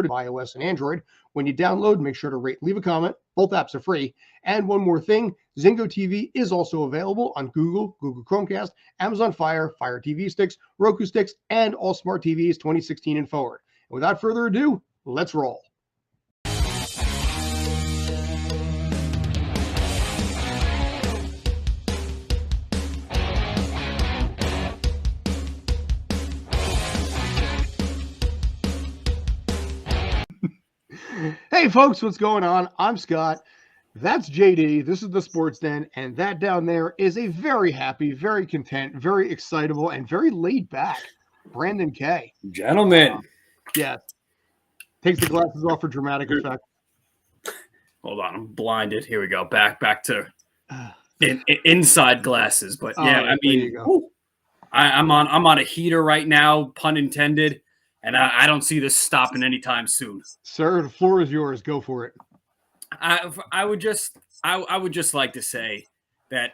iOS and Android. When you download, make sure to rate, leave a comment. Both apps are free. And one more thing, Zingo TV is also available on Google Chromecast, Amazon Fire TV sticks, Roku sticks, and all smart TVs 2016 and forward. And without further ado, let's roll. Hey folks, what's going on? I'm Scott. That's JD. This is the Sports Den, and that down there is a very happy, very content, very excitable, and very laid back Brandon Kaye. Gentlemen. Yeah. Takes the glasses off for dramatic effect. Hold on, I'm blinded. Here we go. Back to inside glasses. But yeah, I mean, I'm on a heater right now, pun intended. And I don't see this stopping anytime soon. Sir, the floor is yours. Go for it. I would just like to say that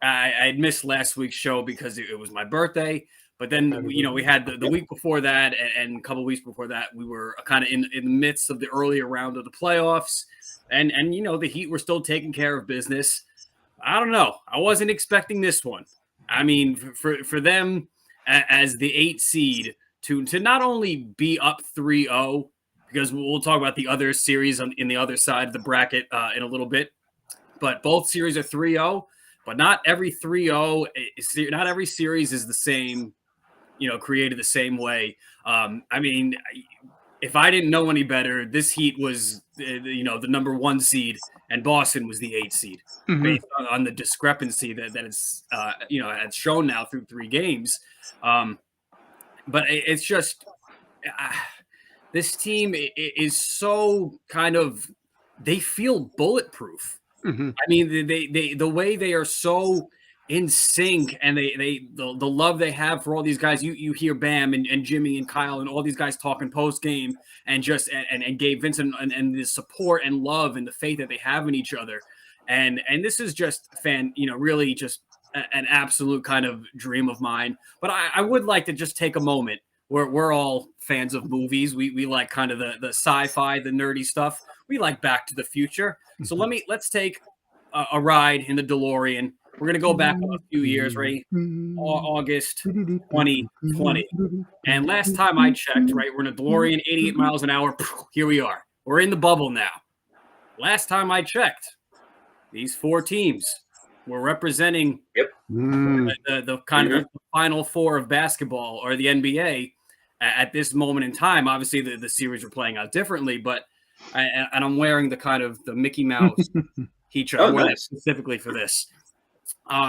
I had missed last week's show because it was my birthday. But then, we had the week before that and a couple of weeks before that, we were kind of in the midst of the earlier round of the playoffs. And the Heat were still taking care of business. I don't know. I wasn't expecting this one. I mean, for them as the 8th seed, to not only be up 3-0, because we'll talk about the other series in the other side of the bracket in a little bit, but both series are 3-0, but not every 3-0, not every series is the same, created the same way. I mean, if I didn't know any better, this Heat was, the number 1 seed, and Boston was the 8th seed, based on the discrepancy that is, has shown now through 3 games. But it's just this team is so kind of they feel bulletproof. I mean, they the way they are so in sync, and the love they have for all these guys. You hear Bam and Jimmy and Kyle and all these guys talking post game, and just and Gabe Vincent and the support and love and the faith that they have in each other. And this is just really just an absolute kind of dream of mine. But I would like to just take a moment. We're all fans of movies. We like kind of the sci-fi, the nerdy stuff. We like Back to the Future. So let's take a ride in the DeLorean. We're going to go back a few years, right? August 2020. And last time I checked, right, we're in a DeLorean, 88 miles an hour. Here we are. We're in the bubble now. Last time I checked, these 4 teams were representing the kind of the Final Four of basketball or the NBA at this moment in time. Obviously, the series were playing out differently, but I'm wearing the kind of the Mickey Mouse heat shirt. I wore that specifically for this.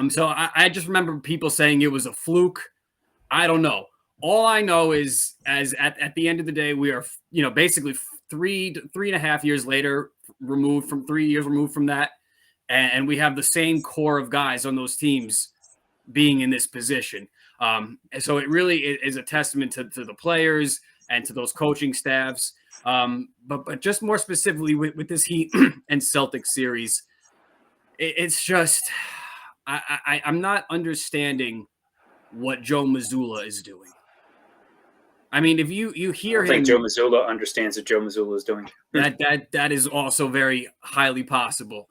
So I just remember people saying it was a fluke. I don't know. All I know is at the end of the day, we are basically 3.5 years later, removed from 3 years removed from that. And we have the same core of guys on those teams being in this position. And so it really is a testament to the players and to those coaching staffs. But just more specifically with this Heat and Celtics series, it's just I'm not understanding what Joe Mazzulla is doing. I mean, if you hear him, I think Joe Mazzulla understands what Joe Mazzulla is doing. That is also very highly possible.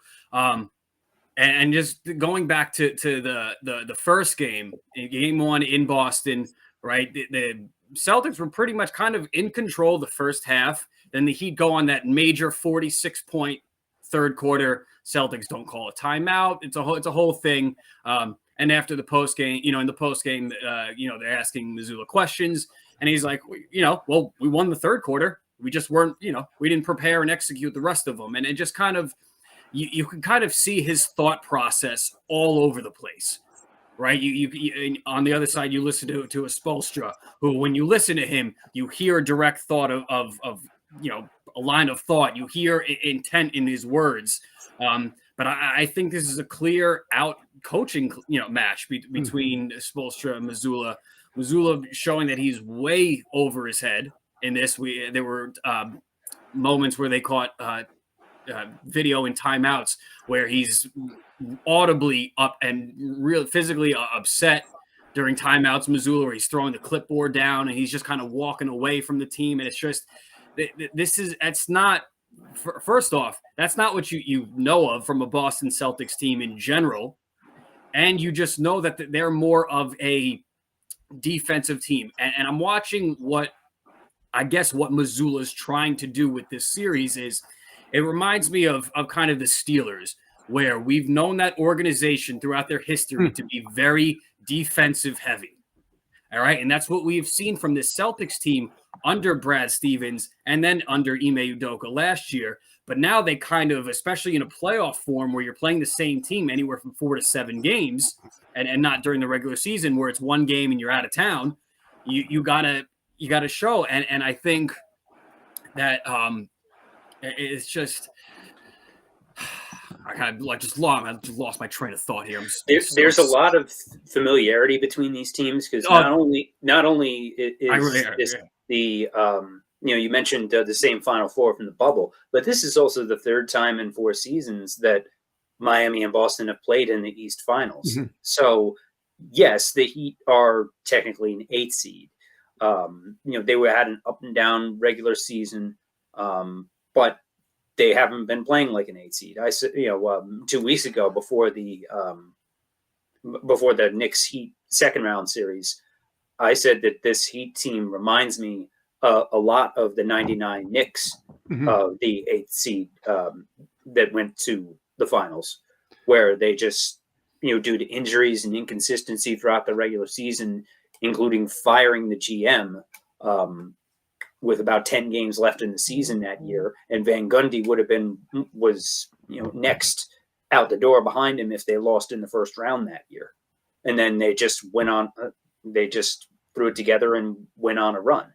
And just going back to the first game, in game 1 in Boston, right? The Celtics were pretty much kind of in control the first half. Then the Heat go on that major 46-point third quarter. Celtics don't call a timeout. It's a whole thing. And after the post game, in the post game, they're asking Mazzulla questions, and he's like, well, we won the third quarter. We just weren't, we didn't prepare and execute the rest of them. And it just kind of, you can kind of see his thought process all over the place, right? You on the other side, you listen to a Spoelstra, who, when you listen to him, you hear a direct thought of a line of thought. You hear intent in his words. But I think this is a clear out coaching, match between Spoelstra and Mazzulla. Mazzulla showing that he's way over his head in this. There were moments where they caught video in timeouts where he's audibly up and really physically upset during timeouts. Mazzulla, where he's throwing the clipboard down and he's just kind of walking away from the team, and it's just That's not. First off, that's not what you know of from a Boston Celtics team in general, and you just know that they're more of a defensive team. And I'm watching what Missoula's trying to do with this series is it reminds me of kind of the Steelers, where we've known that organization throughout their history to be very defensive heavy. All right. And that's what we've seen from this Celtics team under Brad Stevens and then under Ime Udoka last year. But now they kind of, especially in a playoff form where you're playing the same team anywhere from 4 to 7 games and not during the regular season where it's one game and you're out of town, you gotta show. And I think that it's just I just lost my train of thought here. There's a lot of familiarity between these teams because not only is the you mentioned the same Final Four from the bubble, but this is also the third time in 4 seasons that Miami and Boston have played in the East Finals. Mm-hmm. So yes, the Heat are technically an 8th seed. They had an up and down regular season, but they haven't been playing like an 8 seed. I said, 2 weeks ago before the Knicks Heat second round series, I said that this Heat team reminds me a lot of the '99 Knicks, the 8th seed that went to the finals, where they just, due to injuries and inconsistency throughout the regular season, including firing the GM, with about 10 games left in the season that year, and Van Gundy was next out the door behind him if they lost in the first round that year. And then they just went on, they just threw it together and went on a run.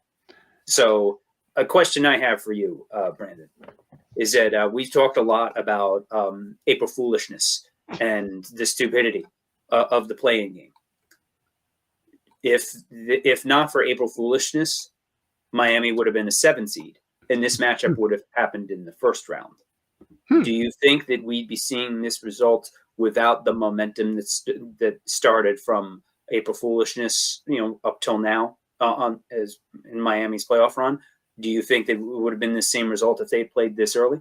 So a question I have for you, Brandon, is that we've talked a lot about April foolishness and the stupidity of the playing game. If not for April foolishness, Miami would have been a 7 seed, and this matchup would have happened in the first round. Do you think that we'd be seeing this result without the momentum that started from April foolishness, up till now, as in Miami's playoff run? Do you think that it would have been the same result if they played this early,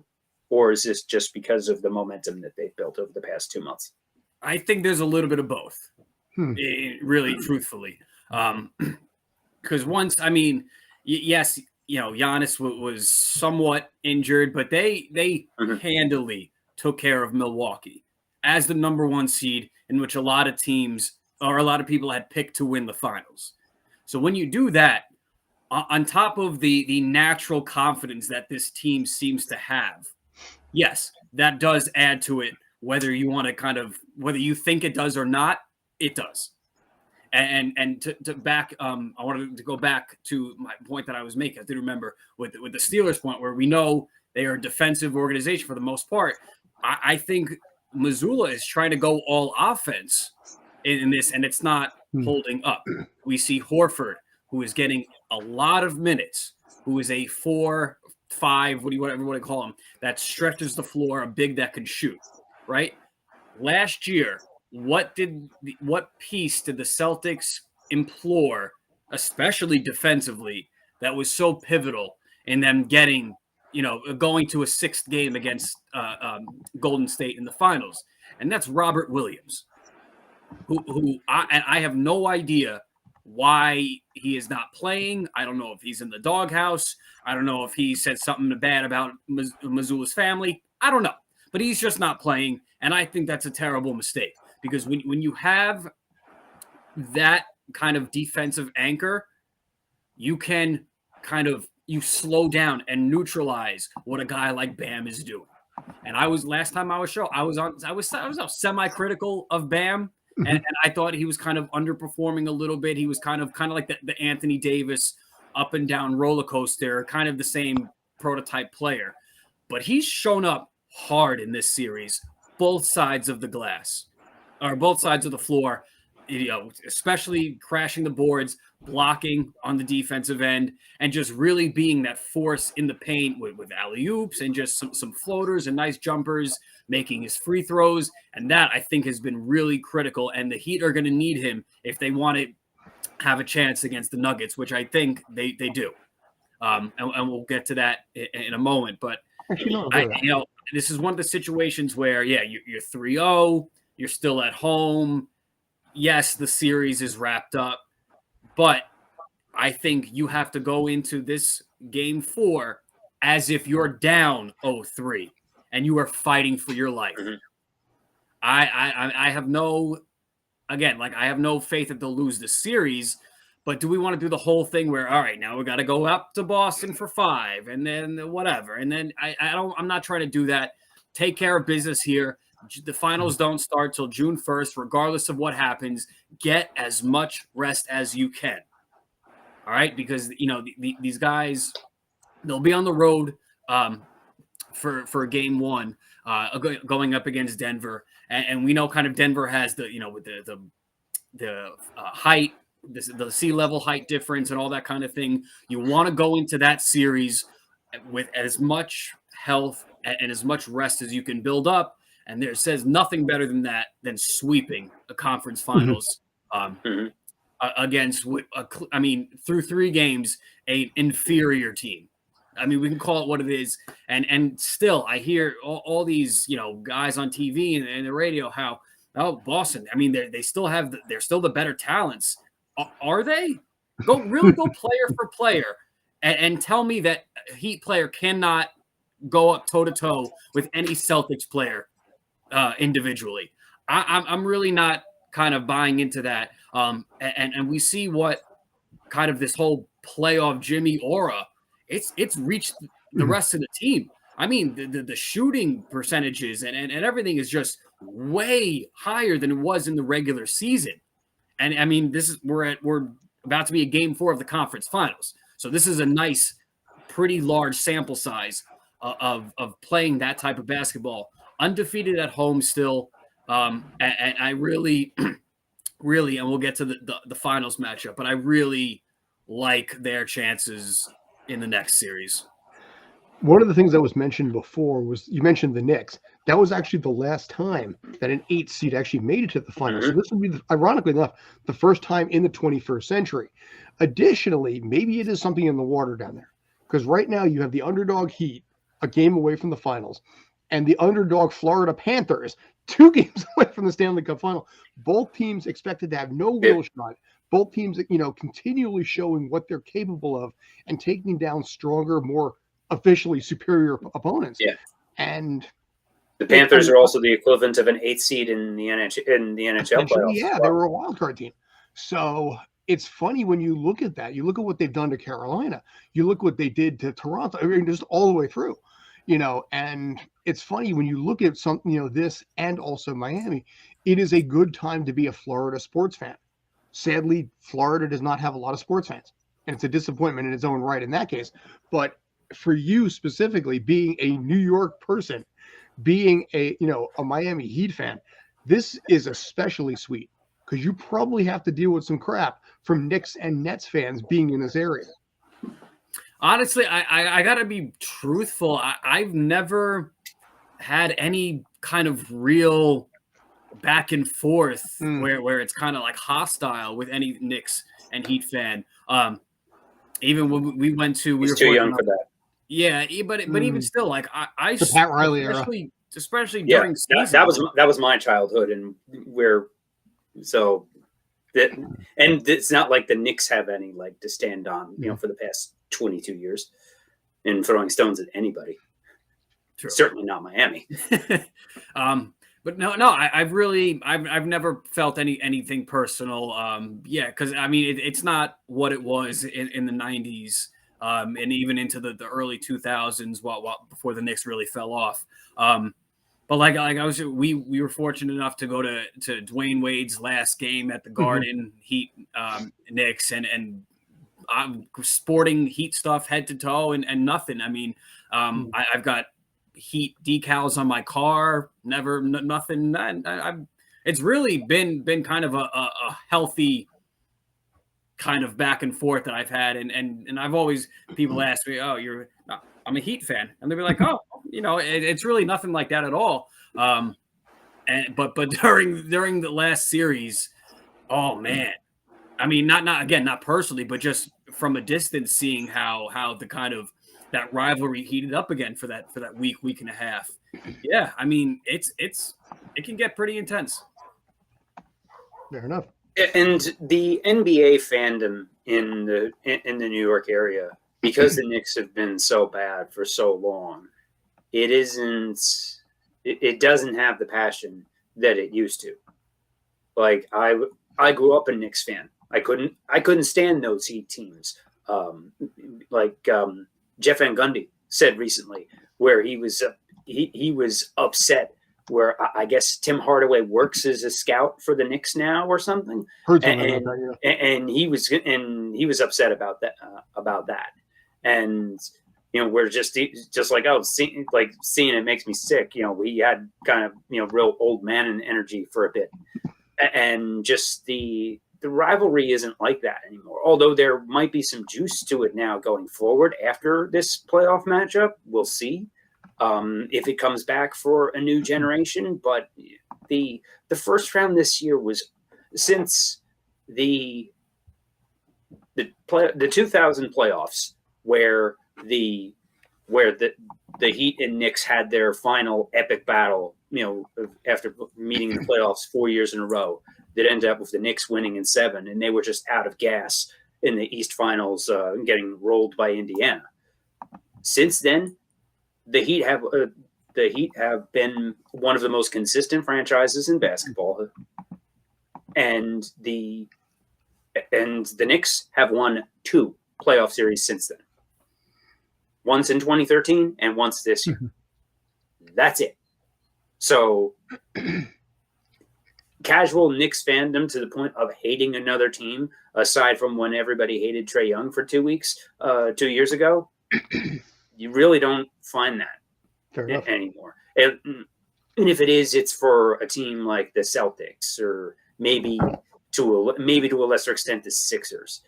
or is this just because of the momentum that they've built over the past 2 months? I think there's a little bit of both, really, truthfully. Because yes, Giannis was somewhat injured, but they handily took care of Milwaukee as the number 1 seed, in which a lot of teams or a lot of people had picked to win the finals. So when you do that, on top of the natural confidence that this team seems to have, yes, that does add to it, whether you want to whether you think it does or not, it does. And to back, I wanted to go back to my point that I was making. I did remember with the Steelers point where we know they are a defensive organization for the most part. I think Missoula is trying to go all offense in this, and it's not holding up. We see Horford, who is getting a lot of minutes, who is a 4-5, whatever you want to call him, that stretches the floor, a big that can shoot, right? Last year, what piece did the Celtics implore, especially defensively, that was so pivotal in them getting, going to a 6th game against Golden State in the finals? And that's Robert Williams, who I have no idea why he is not playing. I don't know if he's in the doghouse. I don't know if he said something bad about Missoula's family. I don't know, but he's just not playing. And I think that's a terrible mistake. Because when you have that kind of defensive anchor, you can you slow down and neutralize what a guy like Bam is doing. And last time I was semi-critical of Bam, and I thought he was kind of underperforming a little bit. He was kind of like the Anthony Davis up and down roller coaster, kind of the same prototype player. But he's shown up hard in this series, both sides of the glass. Or both sides of the floor, especially crashing the boards, blocking on the defensive end, and just really being that force in the paint with alley-oops and just some floaters and nice jumpers, making his free throws. And that, I think, has been really critical. And the Heat are going to need him if they want to have a chance against the Nuggets, which I think they do. and we'll get to that in a moment. But Actually, no, this is one of the situations where, you're 3-0, you're still at home. Yes, the series is wrapped up, but I think you have to go into this game 4 as if you're down 0-3 and you are fighting for your life. Mm-hmm. I have no, again, like I have no faith that they'll lose the series, but do we want to do the whole thing where, all right, now we got to go up to Boston for 5 and then whatever. And then I'm not trying to do that. Take care of business here. The finals don't start till June 1st, regardless of what happens. Get as much rest as you can. All right, because these guys, they'll be on the road for game 1, going up against Denver, and we know kind of Denver has the height, the sea level height difference, and all that kind of thing. You want to go into that series with as much health and as much rest as you can build up, and there says nothing better than sweeping a conference finals. Against, through 3 games, an inferior team. I mean, we can call it what it is. And still, I hear all these, guys on TV and the radio, how, Boston, I mean, they're still the better talents. Are they? Go player for player and tell me that a Heat player cannot go up toe-to-toe with any Celtics player individually. I'm really not kind of buying into that. And we see what kind of this whole playoff Jimmy aura, it's reached the rest of the team. I mean, the shooting percentages and everything is just way higher than it was in the regular season. And I mean, we're about to be a game 4 of the conference finals. So this is a nice, pretty large sample size of playing that type of basketball. Undefeated at home still. And I really, really, and we'll get to the finals matchup, but I really like their chances in the next series. One of the things that was mentioned before was, you mentioned the Knicks. That was actually the last time that an 8 seed actually made it to the finals. So this would be, ironically enough, the first time in the 21st century. Additionally, maybe it is something in the water down there, because right now you have the underdog Heat a game away from the finals, and the underdog Florida Panthers 2 games away from the Stanley Cup final. Both teams expected to have no real shot. Both teams, continually showing what they're capable of and taking down stronger, more officially superior opponents. Yeah. And the Panthers are also the equivalent of an 8 seed in the NHL playoffs. Yeah, they were a wild card team. So it's funny when you look at that. You look at what they've done to Carolina. You look what they did to Toronto. I mean, just all the way through. And it's funny when you look at this and also Miami, it is a good time to be a Florida sports fan. Sadly, Florida does not have a lot of sports fans, and it's a disappointment in its own right in that case. But for you specifically, being a New York person, being a Miami Heat fan, this is especially sweet because you probably have to deal with some crap from Knicks and Nets fans being in this area. Honestly, I gotta be truthful. I've never had any kind of real back and forth where it's kind of like hostile with any Knicks and Heat fan. Even when we went to, we were too young for that. Yeah, but even still, like I the Pat Riley era, especially during season. that was my childhood, and it's not like the Knicks have any like to stand on, for the past 22 years in throwing stones at anybody. True. Certainly not Miami. But no, I've never felt anything personal. Because I mean, it's not what it was in the 90s, and even into the early 2000s, before the Knicks really fell off. But we were fortunate enough to go to Dwayne Wade's last game at the Garden, Heat, Knicks, and I'm sporting Heat stuff head to toe and nothing. I mean, I've got Heat decals on my car, nothing. It's really been kind of a healthy kind of back and forth that I've had. And I've always, people ask me, I'm a Heat fan. And they'll be like, it's really nothing like that at all. But during the last series, oh man, I mean, not personally, but just from a distance, seeing how the kind of that rivalry heated up again for that week and a half. Yeah, I mean, it can get pretty intense. Fair enough. And the NBA fandom in the New York area, because the Knicks have been so bad for so long, it doesn't have the passion that it used to. Like I grew up a Knicks fan. I couldn't stand those Heat teams. Jeff Van Gundy said recently, where he was upset. Where I guess Tim Hardaway works as a scout for the Knicks now or something, and he was upset about that, and we're just like, seeing it makes me sick. We had kind of real old man energy for a bit, and just the rivalry isn't like that anymore. Although there might be some juice to it now going forward after this playoff matchup, we'll see. If it comes back for a new generation, but the first round this year was, since the 2000 playoffs, where the Heat and Knicks had their final epic battle, after meeting in the playoffs 4 years in a row, that ended up with the Knicks winning in 7, and they were just out of gas in the East Finals, getting rolled by Indiana. Since then, the Heat have been one of the most consistent franchises in basketball, and the Knicks have won 2 playoff series since then. Once in 2013 and once this year. That's it. So casual Knicks fandom to the point of hating another team, aside from when everybody hated Trae Young for 2 weeks, 2 years ago, you really don't find that anymore. And if it is, it's for a team like the Celtics, or maybe to a lesser extent the Sixers.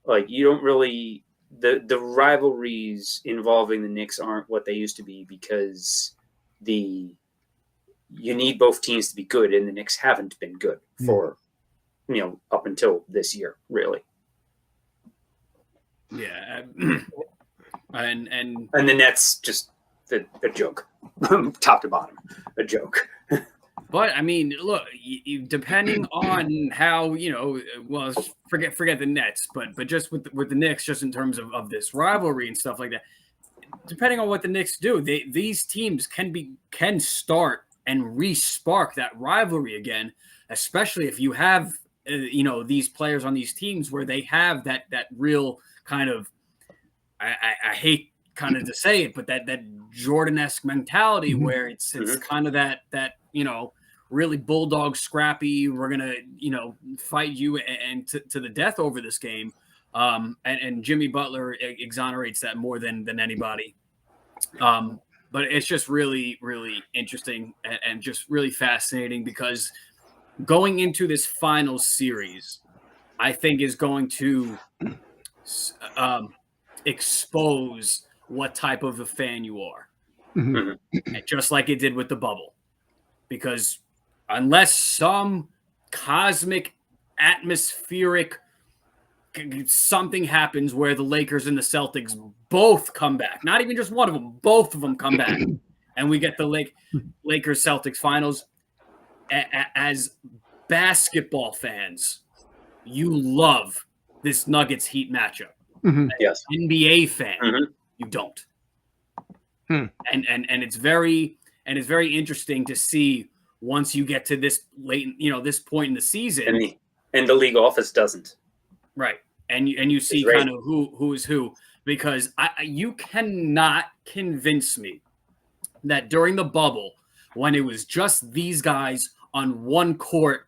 Like, you don't really, the rivalries involving the Knicks aren't what they used to be, because you need both teams to be good, and the Knicks haven't been good for up until this year, really. Yeah. And the Nets, just a joke, top to bottom, a joke. But I mean, look, depending on how forget the Nets, but just with the Knicks, just in terms of this rivalry and stuff like that, depending on what the Knicks do, these teams can start and re-spark that rivalry again, especially if you have these players on these teams where they have that real kind of, I hate kind of to say it, but that Jordan-esque mentality, where it's kind of that really bulldog scrappy, we're gonna fight you and to the death over this game, and Jimmy Butler exonerates that more than anybody. But it's just really, really interesting and just really fascinating, because going into this final series, I think is going to expose what type of a fan you are, just like it did with the bubble. Because unless some cosmic, atmospheric something happens where the Lakers and the Celtics both come back, not even just one of them, both of them come back, and we get the Lakers Celtics finals, as basketball fans, you love this Nuggets Heat matchup. Yes. NBA fan, you don't. And it's very interesting to see once you get to this late, this point in the season, and the league office doesn't. Right. And you see kind of who is who, because you cannot convince me that during the bubble, when it was just these guys on one court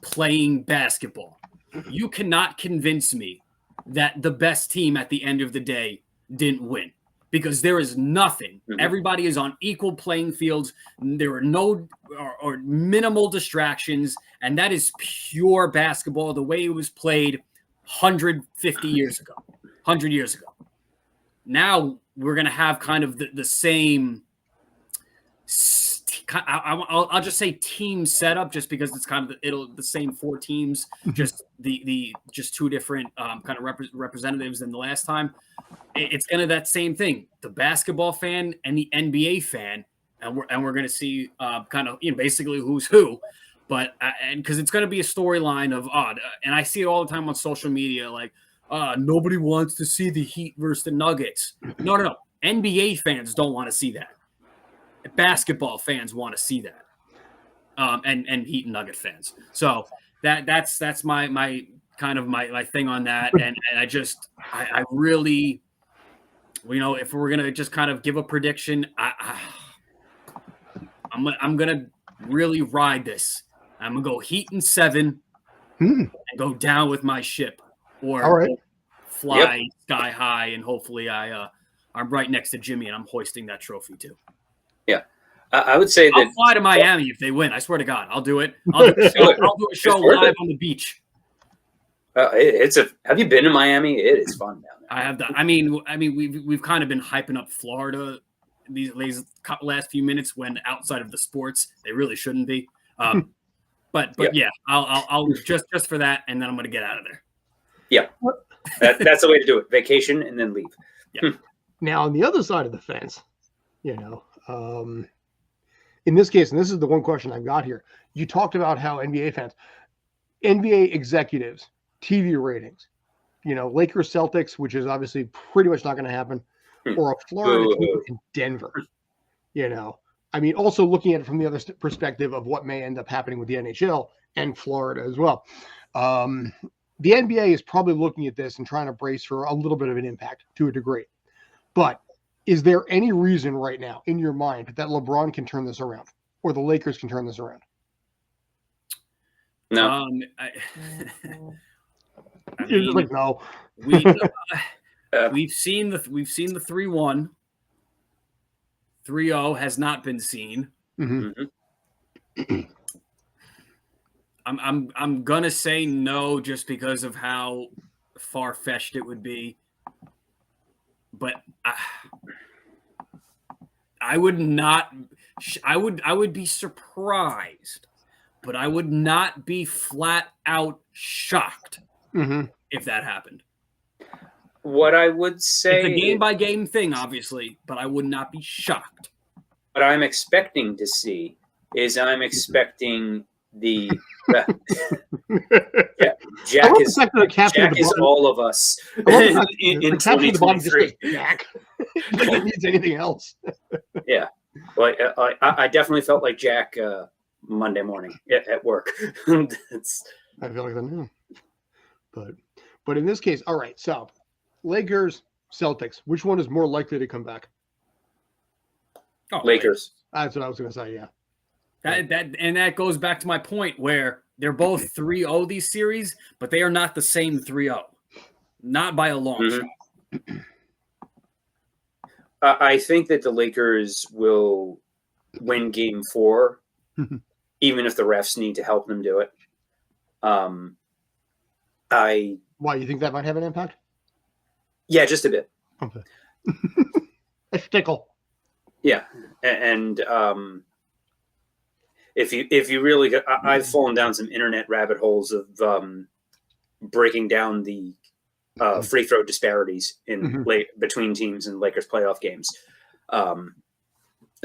playing basketball, you cannot convince me that the best team at the end of the day didn't win, because there is nothing. Everybody is on equal playing fields. There are no or minimal distractions, and that is pure basketball the way it was played 150 years ago, 100 years ago. Now we're going to have kind of the same I'll just say team setup, just because it's kind of the same 4 teams, just just 2 different kind of representatives than the last time. It's kind of that same thing: the basketball fan and the NBA fan, and we're going to see kind of basically who's who. But and because it's going to be a storyline of and I see it all the time on social media, like nobody wants to see the Heat versus the Nuggets. No. NBA fans don't want to see that. Basketball fans want to see that, and Heat and Nugget fans. So that's my kind of my thing on that. And I really, if we're gonna just kind of give a prediction, I'm gonna really ride this. I'm gonna go Heat in 7 and go down with my ship, or fly sky high, and hopefully I'm right next to Jimmy and I'm hoisting that trophy too. Yeah, I would say that I'll fly to Miami if they win. I swear to God, I'll do it. I'll do a show live on the beach. Have you been to Miami? It is fun down there. I have done. I mean, we've kind of been hyping up Florida these last few minutes, when outside of the sports they really shouldn't be. But yeah, I'll just for that, and then I'm going to get out of there. Yeah, that's the way to do it. Vacation and then leave. Yeah. Now on the other side of the fence, in this case, and this is the one question I've got here, you talked about how NBA executives, TV ratings, Lakers Celtics, which is obviously pretty much not going to happen, or a Florida team in Denver. I mean, also looking at it from the other perspective of what may end up happening with the NHL and Florida as well. The NBA is probably looking at this and trying to brace for a little bit of an impact to a degree. But is there any reason right now in your mind that LeBron can turn this around, or the Lakers can turn this around? No. You're just like, no. We've seen the 3-1. 3-0 has not been seen. Mm-hmm. I'm gonna say no, just because of how far-fetched it would be. But I would not. I would be surprised, but I would not be flat out shocked if that happened. What I would say, it's a game by game thing, obviously, but I would not be shocked. What I'm expecting to see is the Jack is all of us in 2023. Jack. Like he needs anything else. Yeah, well, I definitely felt like Jack Monday morning at work. I feel like that now. But in this case, all right. So Lakers, Celtics. Which one is more likely to come back? Oh, Lakers. That's what I was going to say. Yeah. That goes back to my point where they're both 3-0 these series, but they are not the same 3-0. Not by a long shot. I think that the Lakers will win Game 4, even if the refs need to help them do it. Why, you think that might have an impact? Yeah, just a bit. Okay. A stickle. Yeah, and if you really, I've fallen down some internet rabbit holes of breaking down the free throw disparities in between teams in Lakers playoff games.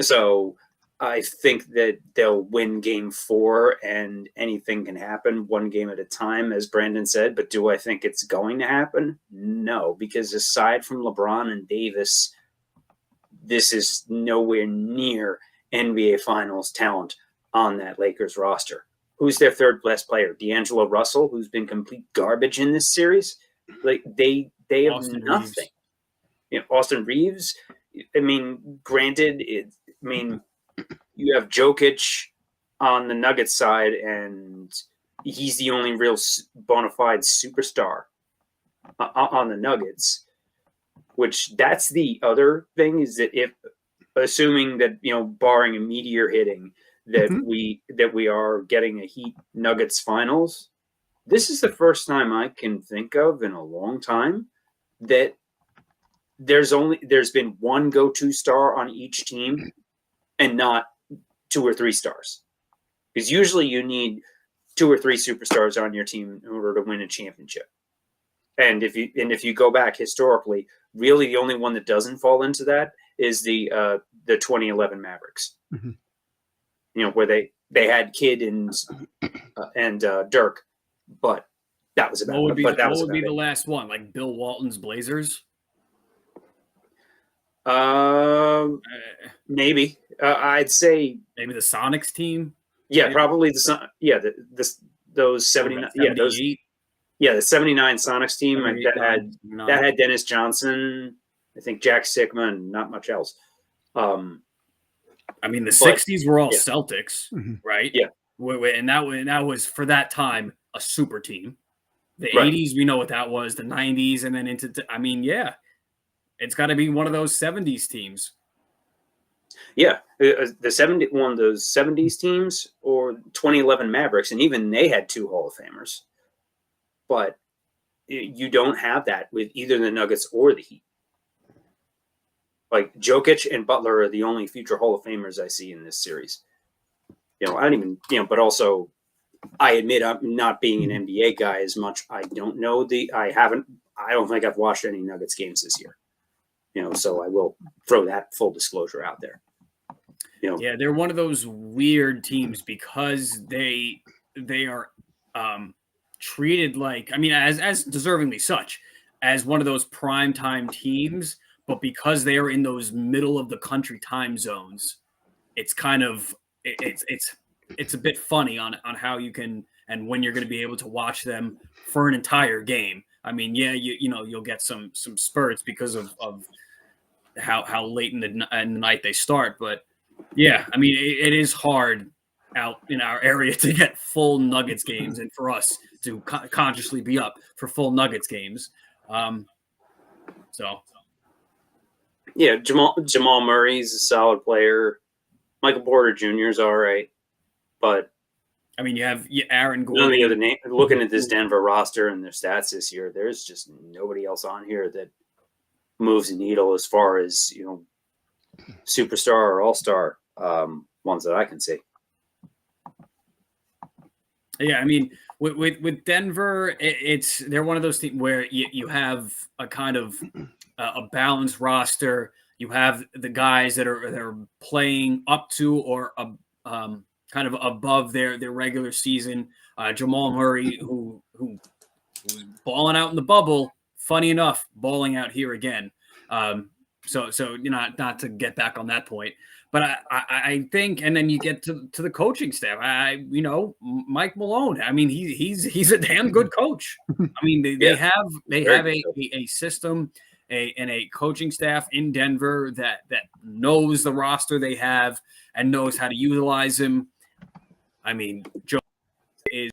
So I think that they'll win Game 4, and anything can happen one game at a time, as Brandon said. But do I think it's going to happen? No, because aside from LeBron and Davis, this is nowhere near NBA Finals talent on that Lakers roster. Who's their third best player? D'Angelo Russell, who's been complete garbage in this series. Like they have Austin nothing. Reeves. Austin Reeves. I mean, granted, you have Jokic on the Nuggets side, and he's the only real bona fide superstar on the Nuggets. Which that's the other thing, is that if assuming that barring a meteor hitting, that we are getting a Heat Nuggets finals, this is the first time I can think of in a long time that there's been one go-to star on each team and not 2 or 3 stars, because usually you need 2 or 3 superstars on your team in order to win a championship. And if you go back historically, really the only one that doesn't fall into that is the 2011 Mavericks. Mm-hmm. You know, where they had Kidd and Dirk, but that was about. What would be it. The last one? Like Bill Walton's Blazers? Maybe I'd say maybe the Sonics team. Yeah, maybe. probably those 79. Yeah, those. Yeah, the 79 Sonics team that had Dennis Johnson, I think Jack Sikma, and not much else. I mean, the 60s were all Celtics, mm-hmm. right? Yeah. And that was, for that time, a super team. The 80s, we know what that was. The 90s, and then it's got to be one of those 70s teams. Yeah, one of those 70s teams, or 2011 Mavericks, and even they had 2 Hall of Famers. But you don't have that with either the Nuggets or the Heat. Like Jokic and Butler are the only future Hall of Famers I see in this series. I don't even, but also I admit I'm not being an NBA guy as much. I don't know I don't think I've watched any Nuggets games this year. So I will throw that full disclosure out there. Yeah, they're one of those weird teams because they are treated like, as deservingly such, as one of those primetime teams, but because they are in those middle of the country time zones, it's kind of it's a bit funny on how you can and when you're going to be able to watch them for an entire game. You'll get some spurts because of how late in the night they start, but yeah, it is hard out in our area to get full Nuggets games, and for us to consciously be up for full Nuggets games. Yeah, Jamal Murray's a solid player. Michael Porter Jr. is all right, but you have Aaron Gordon. The other name, looking at this Denver roster and their stats this year, there's just nobody else on here that moves the needle as far as superstar or all-star ones that I can see. Yeah, with Denver, they're one of those teams where you have a kind of a balanced roster. You have the guys that are playing up to or kind of above their regular season. Jamal Murray, who was balling out in the bubble, funny enough, balling out here again. So not to get back on that point, but I think, and then you get to the coaching staff. Mike Malone. He's a damn good coach. They have a system, and a coaching staff in Denver that knows the roster they have and knows how to utilize him. Joe is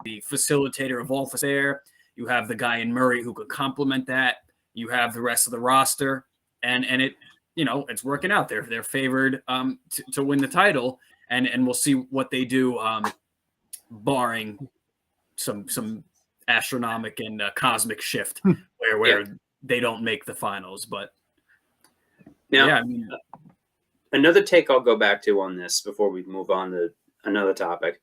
the facilitator of all there. You have the guy in Murray who could complement that. You have the rest of the roster, and it, it's working out. They're favored to win the title, and we'll see what they do, barring some astronomical and cosmic shift where they don't make the finals. But now, another take I'll go back to on this before we move on to another topic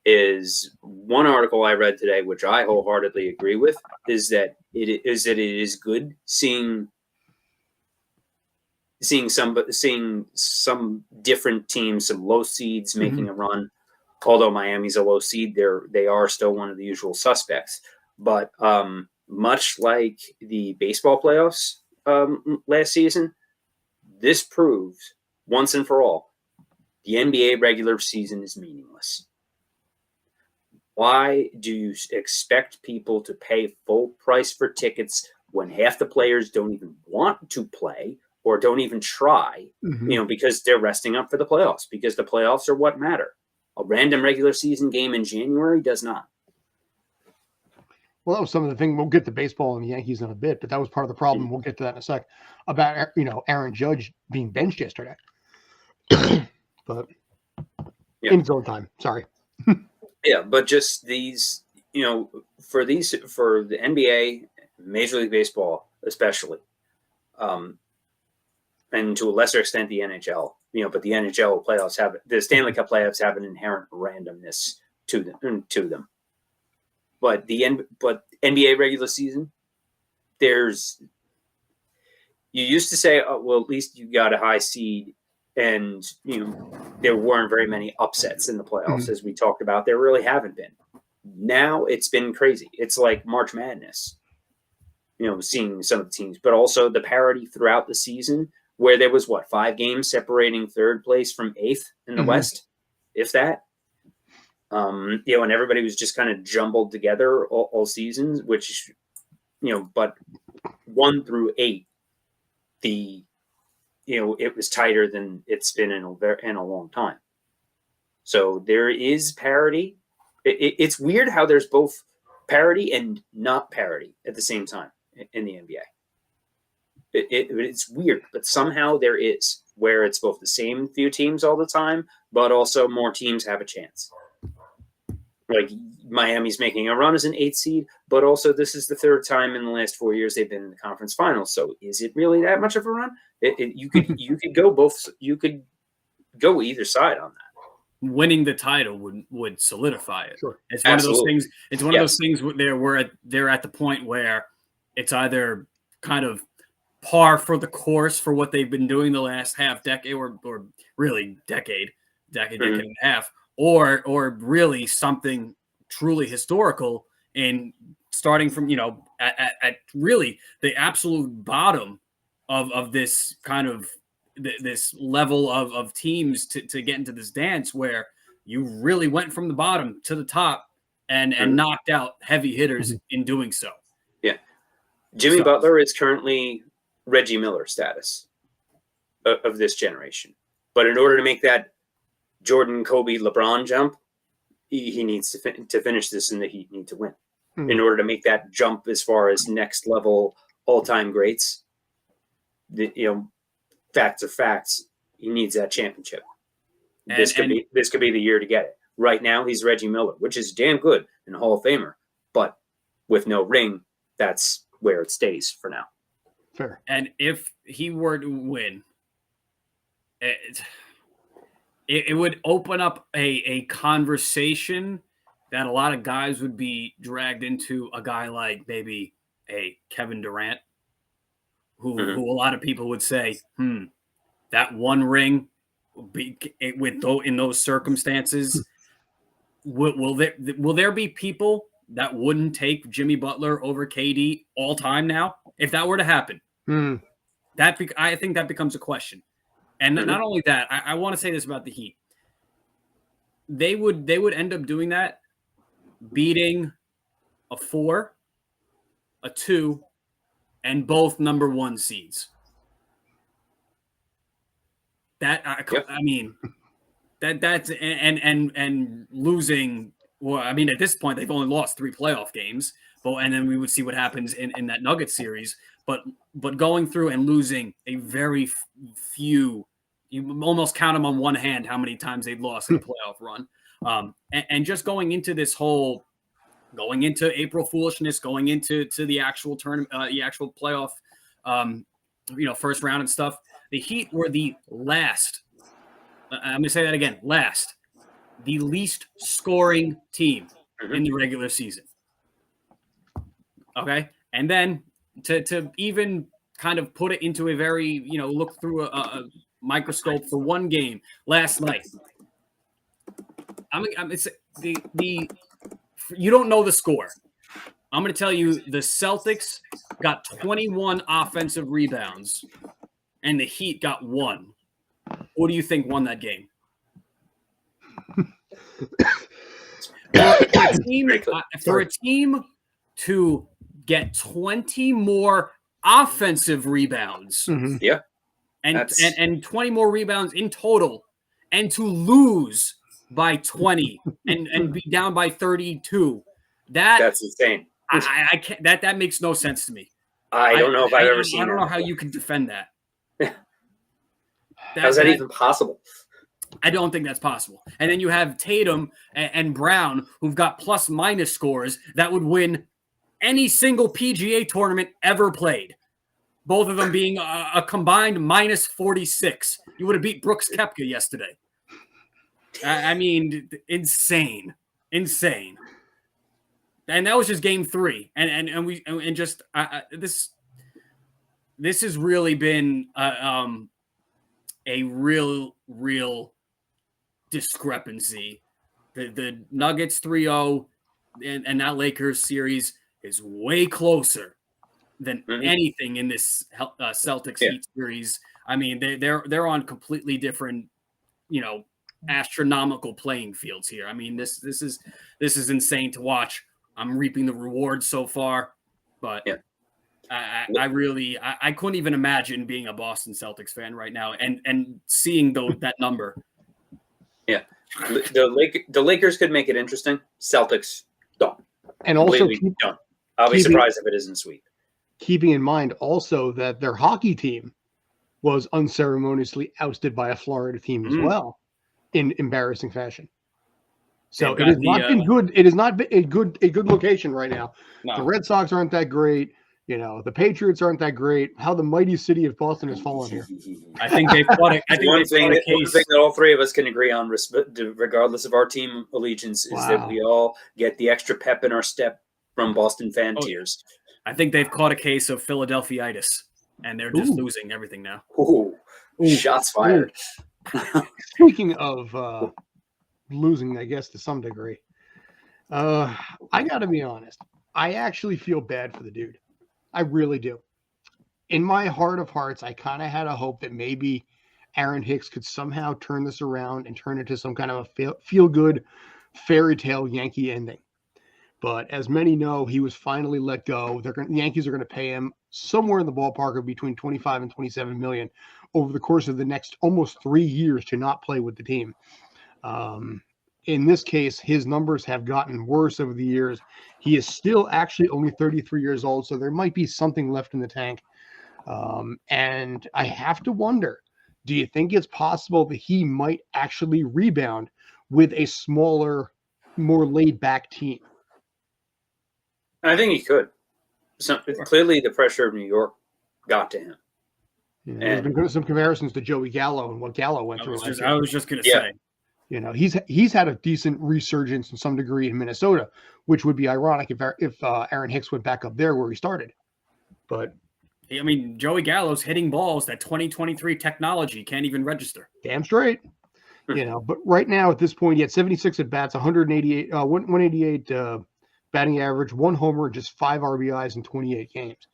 is one article I read today, which I wholeheartedly agree with, is that it is good seeing some different teams, some low seeds making a run. Although Miami's a low seed, they are still one of the usual suspects. But much like the baseball playoffs last season, this proves once and for all the NBA regular season is meaningless. Why do you expect people to pay full price for tickets when half the players don't even want to play or don't even try, because they're resting up for the playoffs, because the playoffs are what matter. A random regular season game in January does not. Well, that was some of the thing. We'll get to baseball and the Yankees in a bit, but that was part of the problem. We'll get to that in a sec about, Aaron Judge being benched yesterday. But in his own time, sorry. Yeah, but just these, for the NBA, Major League Baseball especially, and to a lesser extent the NHL. But the NHL playoffs the Stanley Cup playoffs have an inherent randomness to them. But NBA regular season, you used to say, oh, well, at least you got a high seed, and there weren't very many upsets in the playoffs, as we talked about. There really haven't been. Now it's been crazy. It's like March Madness, seeing some of the teams, but also the parity throughout the season, where there was 5 games separating third place from 8th in the West, if that. And everybody was just kind of jumbled together all seasons, which, but 1 through 8, it was tighter than it's been in a long time. So there is parity. It's weird how there's both parity and not parity at the same time in the NBA. It's weird, but somehow there is, where it's both the same few teams all the time, but also more teams have a chance. Like Miami's making a run as an 8th seed, but also this is the 3rd time in the last 4 years they've been in the conference finals. So is it really that much of a run? You could go both. You could go either side on that. Winning the title would solidify it. Sure. It's one of those things. It's one of those things where they're at the point where it's either kind of par for the course for what they've been doing the last half decade, or really decade and a half, or really something truly historical, in starting from at really the absolute bottom of this kind of this level of teams to get into this dance, where you really went from the bottom to the top and knocked out heavy hitters in doing so. Yeah. Jimmy Butler is currently Reggie Miller status of this generation. But in order to make that Jordan, Kobe, LeBron jump, he needs to finish this, and the Heat need to win. In order to make that jump as far as next level all-time greats, facts are facts. He needs that championship. This could be the year to get it. Right now, he's Reggie Miller, which is damn good and Hall of Famer. But with no ring, that's where it stays for now. Fair. And if he were to win, it would open up a conversation that a lot of guys would be dragged into. A guy like maybe a Kevin Durant, who a lot of people would say, that one ring in those circumstances, will there be people that wouldn't take Jimmy Butler over KD all time now if that were to happen? I think that becomes a question. And not only that, I want to say this about the Heat. They would end up doing that, beating a 4, a 2, and both number 1 seeds. I mean, that's and losing. Well, I mean, at this point, they've only lost 3 playoff games, and then we would see what happens in that Nuggets series. But going through and losing a very few, you almost count them on one hand how many times they've lost in a playoff run. And just going into April foolishness, going into the actual tournament, the actual playoff, first round and stuff. The Heat were the last. I'm going to say that again. Last, the least scoring team in the regular season. Okay, and then to even kind of put it into a very look through a microscope for one game last night. It's the you don't know the score. I'm going to tell you the Celtics got 21 offensive rebounds, and the Heat got 1. What do you think won that game? For a team to get 20 more offensive rebounds, and 20 more rebounds in total, and to lose by 20 and be down by 32, that's insane. I can't. That makes no sense to me. I don't know if I've ever seen. I don't know how you can defend that. How's that even possible? I don't think that's possible. And then you have Tatum and Brown, who've got plus-minus scores that would win any single PGA tournament ever played. both of them being a combined minus 46. You would have beat Brooks Koepka yesterday. I mean, insane. And that was just game 3. And this has really been a real discrepancy. The Nuggets 3-0 and that Lakers series is way closer than anything in this Celtics Heat series. I mean, they're on completely different, astronomical playing fields here. I mean, this is insane to watch. I'm reaping the rewards so far, but I couldn't even imagine being a Boston Celtics fan right now and seeing that number. Yeah, the Lakers could make it interesting. Celtics don't. And also, don't. I'll be surprised if it isn't sweet. Keeping in mind also that their hockey team was unceremoniously ousted by a Florida team as well in embarrassing fashion. So it has not been good. It has not been a good location right now. No. The Red Sox aren't that great. The Patriots aren't that great. How the mighty city of Boston has fallen here. I think they've got it. One thing that all three of us can agree on, regardless of our team allegiance, is that we all get the extra pep in our step from Boston fan tears. I think they've caught a case of Philadelphia-itis, and they're just losing everything now. Ooh. Shots fired. Speaking of losing, I guess, to some degree, I got to be honest. I actually feel bad for the dude. I really do. In my heart of hearts, I kind of had a hope that maybe Aaron Hicks could somehow turn this around and turn it to some kind of a feel-good fairy tale Yankee ending. But as many know, he was finally let go. The Yankees are going to pay him somewhere in the ballpark of between 25 and 27 million over the course of the next almost 3 years to not play with the team. In this case, his numbers have gotten worse over the years. He is still actually only 33 years old, so there might be something left in the tank. And I have to wonder, do you think it's possible that he might actually rebound with a smaller, more laid-back team? I think he could. Clearly, the pressure of New York got to him. Yeah, there's been some comparisons to Joey Gallo and what Gallo went through. I was just going to say. He's had a decent resurgence in some degree in Minnesota, which would be ironic if Aaron Hicks went back up there where he started. But I mean, Joey Gallo's hitting balls that 2023 technology can't even register. Damn straight. But right now at this point, he had 76 at bats, 188 batting average, 1 homer, just 5 RBIs in 28 games.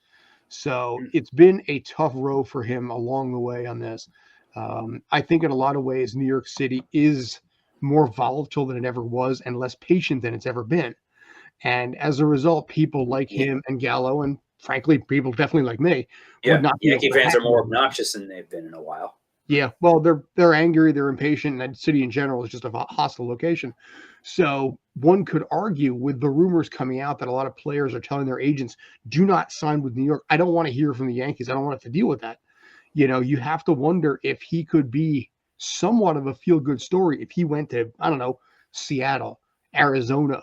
So it's been a tough row for him along the way on this. I think in a lot of ways, New York City is more volatile than it ever was and less patient than it's ever been. And as a result, people like him and Gallo, and frankly, people definitely like me. Yankee fans are more obnoxious than they've been in a while. Yeah, well, they're angry, they're impatient, and that city in general is just a hostile location. So one could argue with the rumors coming out that a lot of players are telling their agents, do not sign with New York. I don't want to hear from the Yankees. I don't want to have to deal with that. You have to wonder if he could be somewhat of a feel-good story if he went to, I don't know, Seattle, Arizona,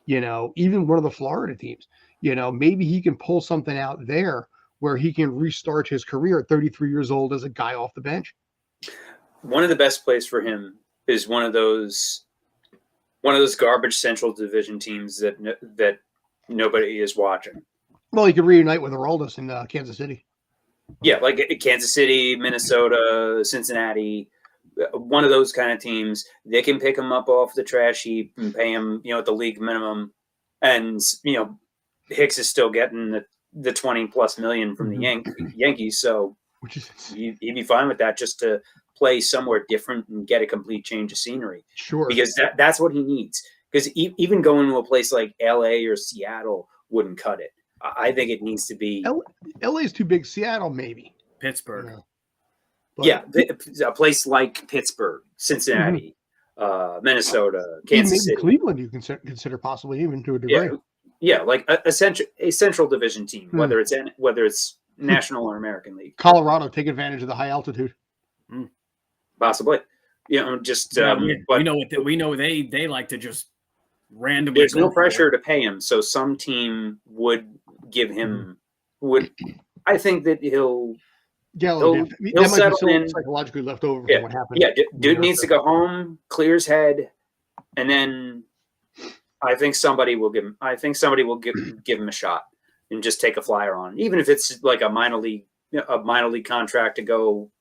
even one of the Florida teams. Maybe he can pull something out there where he can restart his career at 33 years old as a guy off the bench. One of the best plays for him is one of those garbage Central Division teams that nobody is watching. Well, he could reunite with Aroldis in Kansas City. Yeah, like Kansas City, Minnesota, Cincinnati, one of those kind of teams. They can pick him up off the trash heap and pay him, at the league minimum. And, Hicks is still getting the 20+ million from the Yankees. So he'd be fine with that just to play somewhere different and get a complete change of scenery. Sure. Because that's what he needs. Because even going to a place like LA or Seattle wouldn't cut it. I think it needs to be LA is too big. Seattle, maybe Pittsburgh. A place like Pittsburgh, Cincinnati, Minnesota, Kansas City, Cleveland. You can consider possibly even to a degree. Yeah, like a Central Division team, whether it's National or American League. Colorado, take advantage of the high altitude. Possibly, we know they like to just randomly. There's no pressure to pay him, so some team would give him would I think that he'll Gallo did. he'll That might be settle in. psychologically left over Yeah, from what happened. yeah. Dude needs to go home, clear his head, and then I think somebody will give him. I think somebody will give him a shot and just take a flyer on, even if it's like a minor league contract to go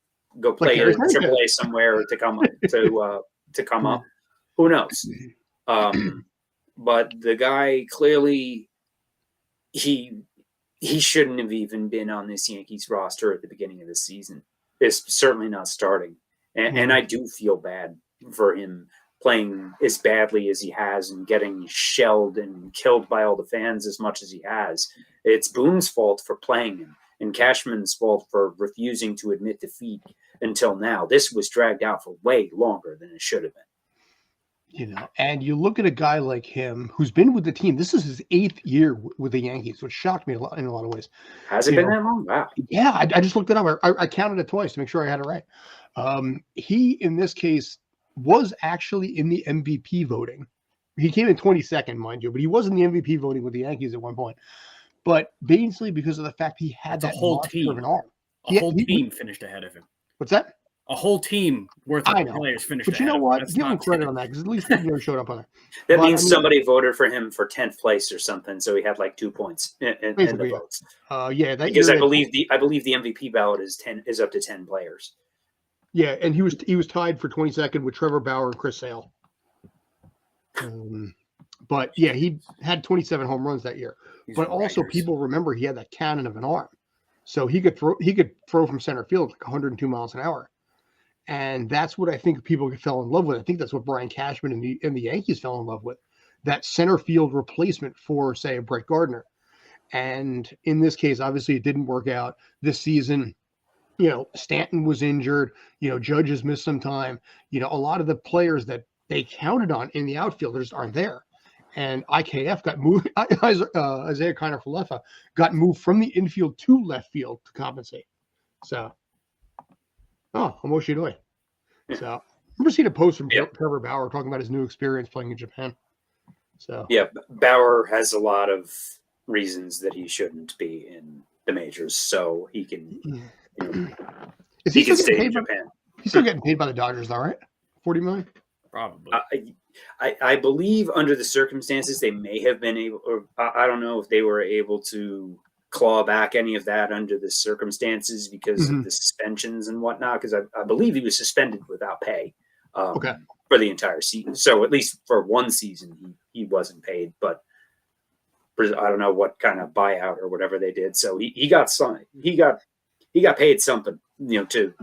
play in AAA somewhere to come to come up. Who knows? But the guy clearly he shouldn't have even been on this Yankees roster at the beginning of the season. It's certainly not starting, and I do feel bad for him playing as badly as he has and getting shelled and killed by all the fans as much as he has. It's Boone's fault for playing him and Cashman's fault for refusing to admit defeat until now. This was dragged out for way longer than it should have been. You know, and you look at a guy like him who's been with the team. This is his 8th year with the Yankees, which shocked me in a lot of ways. Has it been that long? Wow. Yeah, I just looked it up. I counted it twice to make sure I had it right. He, in this case, was actually in the MVP voting. He came in 22nd, mind you, but he was in the MVP voting with the Yankees at one point. But basically because of the fact he had that whole team of an arm. A whole team finished ahead of him. What's that? A whole team worth of players finished. But you know what? Give him credit on that because at least he never showed up on there. That means somebody voted for him for 10th place or something, so he had like 2 points in the votes. Yeah, because I believe the MVP ballot is up to 10 players. Yeah, and he was tied for 22nd with Trevor Bauer and Chris Sale. But yeah, he had 27 home runs that year. But also, people remember he had that cannon of an arm, so he could throw from center field like 102 miles an hour, and that's what I think people fell in love with. I think that's what Brian Cashman and the Yankees fell in love with, that center field replacement for, say, a Brett Gardner. And in this case, obviously, it didn't work out this season. You know, Stanton was injured. You know, Judge has missed some time. You know, a lot of the players that they counted on in the outfielders aren't there. And IKF got moved. Isaiah Kiner-Falefa got moved from the infield to left field to compensate. So, Omoshidoi. So, I remember seeing a post from Trevor Bauer talking about his new experience playing in Japan. So, yeah, Bauer has a lot of reasons that he shouldn't be in the majors, so he can. Is he can stay in Japan. He's still getting paid by the Dodgers, though, right? $40 million. Probably. I believe under the circumstances they may have been able, or I don't know if they were able to claw back any of that under the circumstances because of the suspensions and whatnot. Because I believe he was suspended without pay for the entire season. So at least for one season he wasn't paid, but I don't know what kind of buyout or whatever they did. So he got signed. He got paid something, to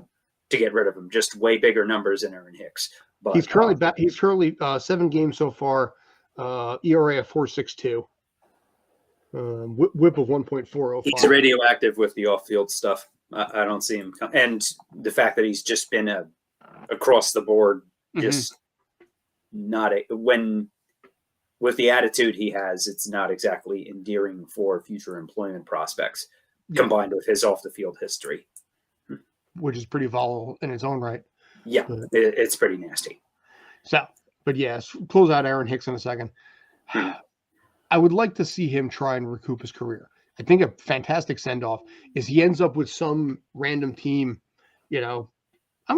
get rid of him. Just way bigger numbers than Aaron Hicks. But he's currently 7 games so far, ERA of 4.62, WHIP of 1.405. He's radioactive with the off-field stuff. I don't see him, and the fact that he's just been across the board, just not with the attitude he has, it's not exactly endearing for future employment prospects. Combined with his off-the-field history, which is pretty volatile in its own right. Yeah, it's pretty nasty. So, but yes, close out Aaron Hicks in a second. I would like to see him try and recoup his career. I think a fantastic send-off is he ends up with some random team. I'm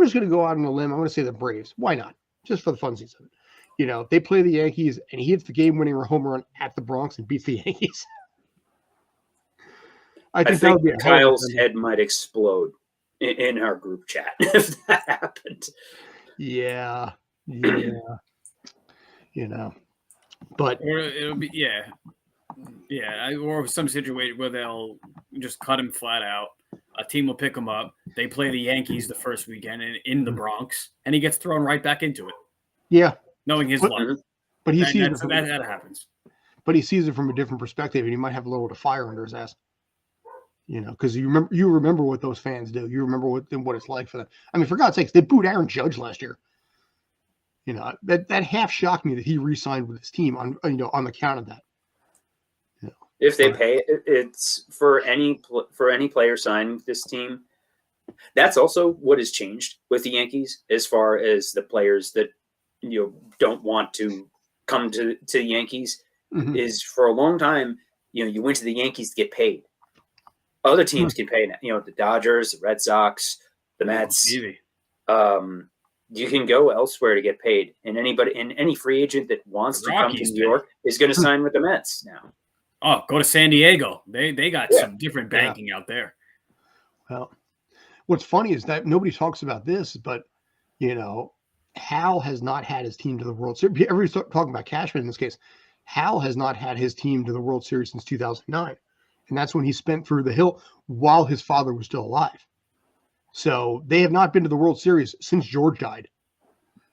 just going to go out on a limb. I'm going to say the Braves. Why not? Just for the funsies of it. They play the Yankees, and he hits the game-winning home run at the Bronx and beats the Yankees. I think that would be Kyle's head might explode in our group chat if that happened. Yeah. But or it'll be or some situation where they'll just cut him flat out. A team will pick him up. They play the Yankees the first weekend in the Bronx, and he gets thrown right back into it. Yeah, knowing his luck. But he sees that happens. But he sees it from a different perspective, and he might have a little bit of fire under his ass. Because you remember what those fans do. You remember what it's like for them. I mean, for God's sakes, they booed Aaron Judge last year. That half shocked me that he re-signed with his team on account of that. If they pay, it's for any player signing with this team. That's also what has changed with the Yankees as far as the players that don't want to come to the Yankees. Is for a long time, you went to the Yankees to get paid. Other teams can pay, the Dodgers, the Red Sox, the Mets. You can go elsewhere to get paid. And any free agent that wants to come to New York is going to sign with the Mets now. Oh, go to San Diego. They got some different banking out there. Well, what's funny is that nobody talks about this, but, Hal has not had his team to the World Series. Everybody's talking about Cashman in this case. Hal has not had his team to the World Series since 2009. And that's when he spent through the hill while his father was still alive. So they have not been to the World Series since George died.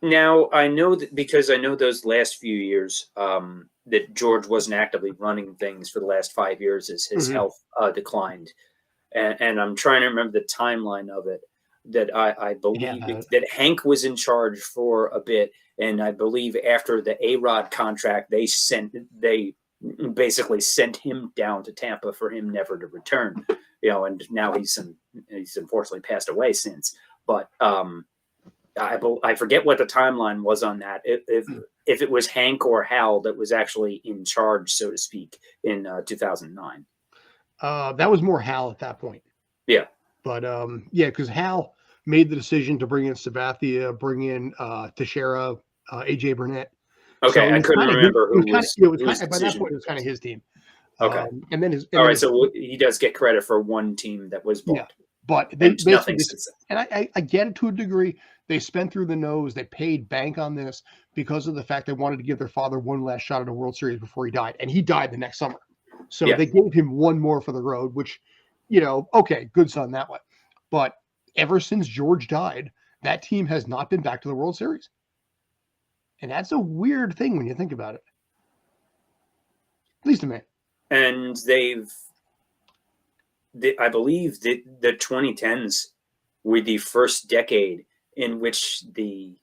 Now, I know that because I know those last few years that George wasn't actively running things for the last 5 years as his health declined. And I'm trying to remember the timeline of it, that I believe that Hank was in charge for a bit. And I believe after the A-Rod contract, they basically sent him down to Tampa for him never to return, and now he's unfortunately passed away since. But I forget what the timeline was on that. If it was Hank or Hal that was actually in charge, so to speak, in 2009. That was more Hal at that point. Yeah. But because Hal made the decision to bring in Sabathia, bring in Teixeira, AJ Burnett. Okay, so I couldn't remember who was. By that point, it was kind of his team. Okay, and then so he does get credit for one team that was bought. Yeah, but nothing since then. And I get it to a degree. They spent through the nose. They paid bank on this because of the fact they wanted to give their father one last shot at a World Series before he died, and he died the next summer. So they gave him one more for the road, which, okay, good son that way. But ever since George died, that team has not been back to the World Series. And that's a weird thing when you think about it. At least to me. And I believe the 2010s were the first decade in which the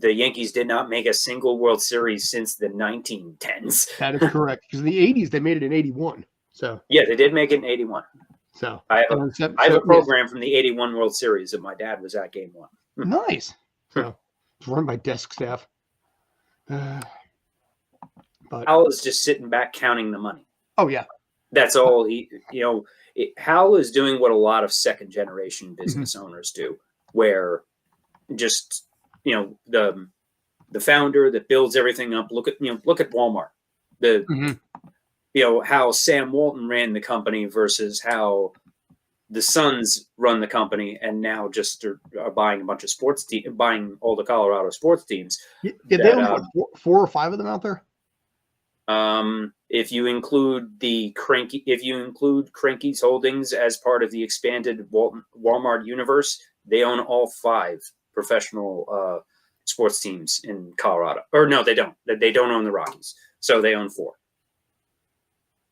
Yankees did not make a single World Series since the 1910s. That is correct. Because in the 80s, they made it in 81. So yeah, they did make it in 81. So I have a program from the 81 World Series that my dad was at Game 1. Nice. So it's run by desk staff. But Hal is just sitting back counting the money. Oh yeah, that's all Hal is doing what a lot of second generation business owners do, where just the founder that builds everything up. Look at Walmart. How Sam Walton ran the company versus how the Sons run the company, and now just are buying a bunch of buying all the Colorado sports teams. Yeah, they only have 4 or 5 of them out there. If you include Cranky's holdings as part of the expanded Walmart universe, they own all 5 professional sports teams in Colorado. Or no, they don't. They don't own the Rockies, so they own 4.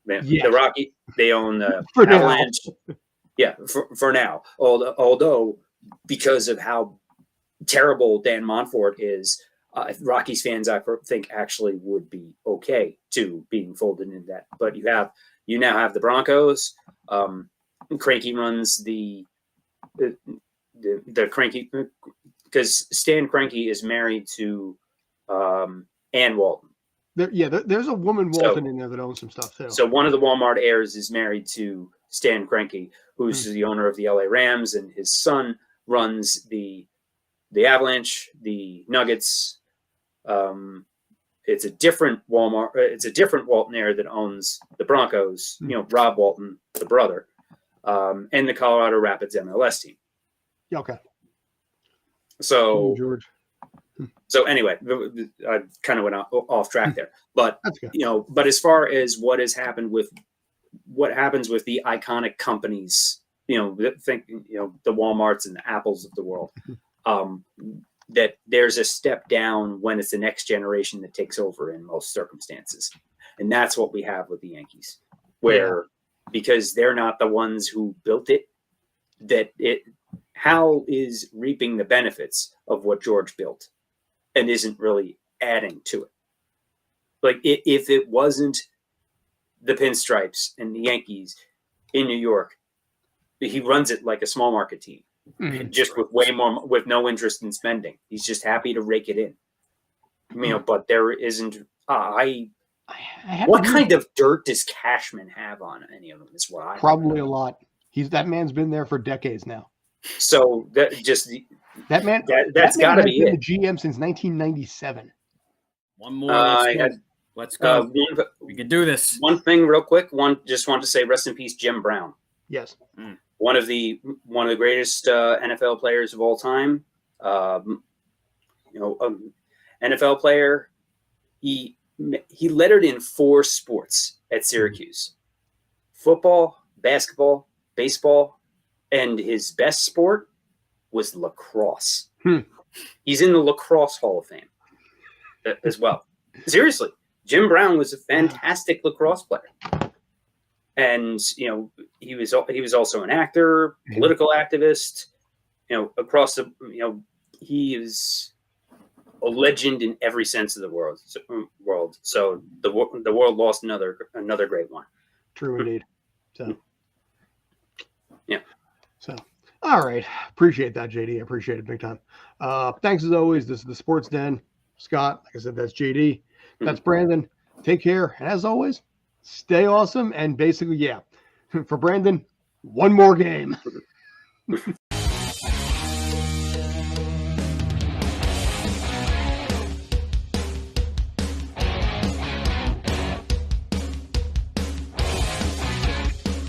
The Rocky, they own the Avalanche. Yeah, for now. Although, because of how terrible Dan Montfort is, Rockies fans, I think, actually would be okay to being folded into that. But you now have the Broncos. Cranky runs the Cranky, because Stan Cranky is married to Ann Walton. There's a woman Walton in there that owns some stuff too. So one of the Walmart heirs is married to Stan Cranky, who's the owner of the LA Rams, and his son runs the Avalanche, the Nuggets. It's a different Walmart. It's a different Walton heir that owns the Broncos. Rob Walton, the brother, and the Colorado Rapids MLS team. Yeah, okay. So George. So anyway, I kind of went off track there, but but as far as what happens with the iconic companies, the Walmarts and the Apples of the world, that there's a step down when it's the next generation that takes over in most circumstances, and that's what we have with the Yankees, where because they're not the ones who built it, Hal is reaping the benefits of what George built, and isn't really adding to it. Like if it wasn't the Pinstripes and the Yankees in New York, he runs it like a small market team, just with no interest in spending. He's just happy to rake it in. But there isn't. I I had What to kind of dirt does Cashman have on any of them? Is what I probably a lot. That man's been there for decades now. So that just That man, that's got to be been it. the GM since 1997. One more. Let's go. We can do this. One thing, real quick. Just wanted to say, rest in peace, Jim Brown. Yes. One of the greatest NFL players of all time. NFL player. He lettered in 4 sports at Syracuse: football, basketball, baseball, and his best sport was lacrosse. He's in the Lacrosse Hall of Fame as well. Seriously, Jim Brown was a fantastic lacrosse player, and he was also an actor, political activist. Across the he is a legend in every sense of the world. So the world lost another great one. True indeed. So yeah. So all right, appreciate that, JD. I appreciate it big time. Thanks as always. This is the Sports Den. Scott, like I said, that's JD. That's Brandon. Take care, and as always, stay awesome. And basically, for Brandon, one more game.